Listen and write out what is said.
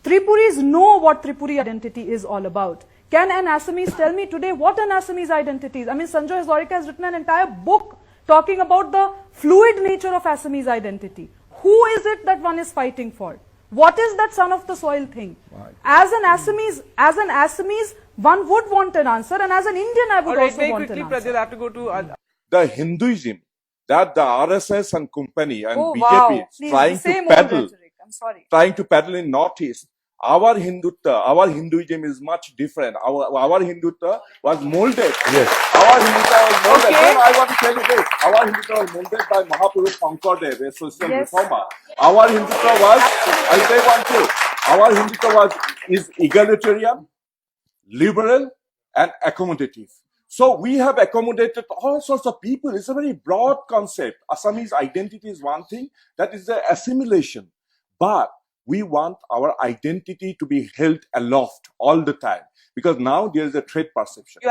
Tripuris know what Tripuri identity is all about. Can an Assamese tell me today what an Assamese identity is? I mean, Sanjoy Hazarika has written an entire book talking about the fluid nature of Assamese identity. Who is it that one is fighting for? What is that son of the soil thing? Right. As an Assamese, one would want an answer, and as an Indian, I would also want an answer. Pradyut, I have to go to the Hinduism that the RSS and company and BJP wow. is trying to peddle in Northeast. Our Hinduism is much different. Our Hindutva was molded. Yes. Our Hindutva was molded. Okay. I want to tell you this. Our Hindutva was molded by Mahapurush Shankardev, a social reformer. Our Hindutva was, I'll say one thing, our Hindutva is egalitarian, liberal, and accommodative. So we have accommodated all sorts of people. It's a very broad concept. Assamese identity is one thing, that is the assimilation. But we want our identity to be held aloft all the time, because now there is a threat perception.